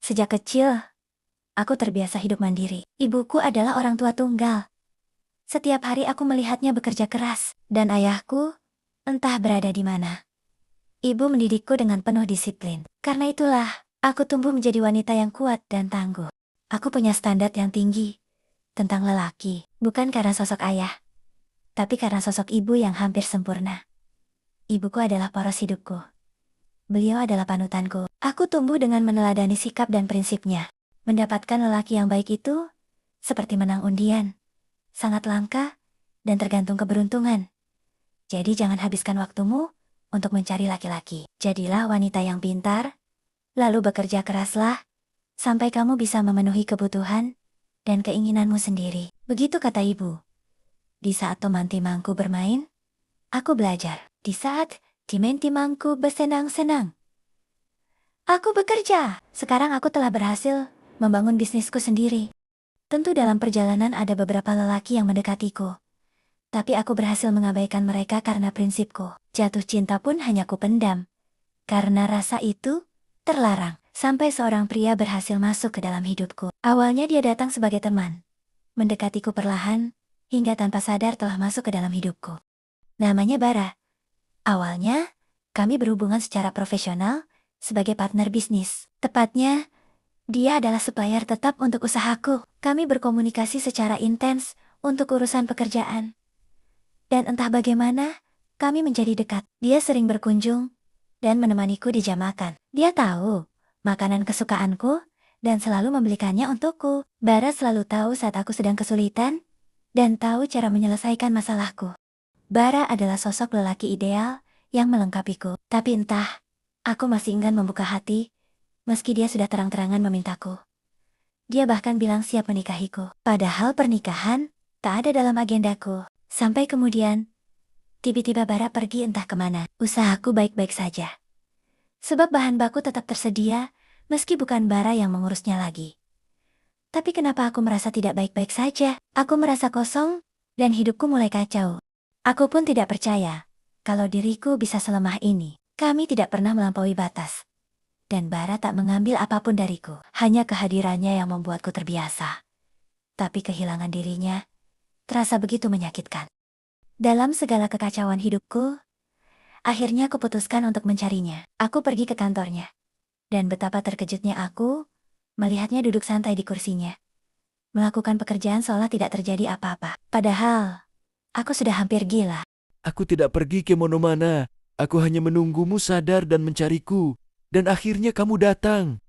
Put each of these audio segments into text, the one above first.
Sejak kecil, aku terbiasa hidup mandiri. Ibuku adalah orang tua tunggal. Setiap hari aku melihatnya bekerja keras, dan ayahku entah berada di mana. Ibu mendidikku dengan penuh disiplin. Karena itulah, aku tumbuh menjadi wanita yang kuat dan tangguh. Aku punya standar yang tinggi tentang lelaki, bukan karena sosok ayah, tapi karena sosok ibu yang hampir sempurna. Ibuku adalah poros hidupku. Beliau adalah panutanku. Aku tumbuh dengan meneladani sikap dan prinsipnya. Mendapatkan lelaki yang baik itu seperti menang undian. Sangat langka dan tergantung keberuntungan. Jadi jangan habiskan waktumu untuk mencari laki-laki. Jadilah wanita yang pintar, lalu bekerja keraslah, sampai kamu bisa memenuhi kebutuhan dan keinginanmu sendiri. Begitu kata ibu. Di saat teman-temanku bermain, aku belajar. Di saat teman-temanku bersenang-senang, aku bekerja. Sekarang aku telah berhasil membangun bisnisku sendiri. Tentu dalam perjalanan ada beberapa lelaki yang mendekatiku. Tapi aku berhasil mengabaikan mereka karena prinsipku. Jatuh cinta pun hanya kupendam. Karena rasa itu terlarang. Sampai seorang pria berhasil masuk ke dalam hidupku. Awalnya dia datang sebagai teman. Mendekatiku perlahan, hingga tanpa sadar telah masuk ke dalam hidupku. Namanya Bara. Awalnya, kami berhubungan secara profesional sebagai partner bisnis. Tepatnya, dia adalah supplier tetap untuk usahaku. Kami berkomunikasi secara intens untuk urusan pekerjaan. Dan entah bagaimana, kami menjadi dekat. Dia sering berkunjung dan menemaniku di jam makan. Dia tahu makanan kesukaanku dan selalu membelikannya untukku. Bara selalu tahu saat aku sedang kesulitan dan tahu cara menyelesaikan masalahku. Bara adalah sosok lelaki ideal yang melengkapiku. Tapi entah, aku masih enggan membuka hati, meski dia sudah terang-terangan memintaku. Dia bahkan bilang siap menikahiku. Padahal pernikahan tak ada dalam agendaku. Sampai kemudian, tiba-tiba Bara pergi entah kemana. Usahaku baik-baik saja. Sebab bahan baku tetap tersedia, meski bukan Bara yang mengurusnya lagi. Tapi kenapa aku merasa tidak baik-baik saja? Aku merasa kosong, dan hidupku mulai kacau. Aku pun tidak percaya kalau diriku bisa selemah ini. Kami tidak pernah melampaui batas. Dan Bara tak mengambil apapun dariku. Hanya kehadirannya yang membuatku terbiasa. Tapi kehilangan dirinya terasa begitu menyakitkan. Dalam segala kekacauan hidupku, akhirnya aku putuskan untuk mencarinya. Aku pergi ke kantornya. Dan betapa terkejutnya aku melihatnya duduk santai di kursinya. Melakukan pekerjaan seolah tidak terjadi apa-apa. Padahal, aku sudah hampir gila. Aku tidak pergi ke mana-mana. Aku hanya menunggumu sadar dan mencariku. Dan akhirnya kamu datang.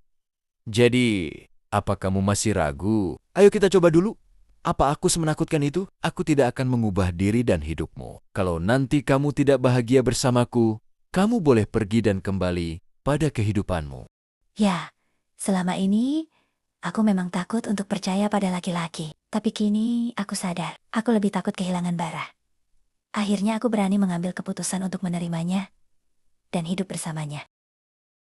Jadi, apa kamu masih ragu? Ayo kita coba dulu. Apa aku semenakutkan itu? Aku tidak akan mengubah diri dan hidupmu. Kalau nanti kamu tidak bahagia bersamaku, kamu boleh pergi dan kembali pada kehidupanmu. Ya, selama ini, aku memang takut untuk percaya pada laki-laki. Tapi kini, aku sadar, aku lebih takut kehilangan Bara. Akhirnya aku berani mengambil keputusan untuk menerimanya dan hidup bersamanya.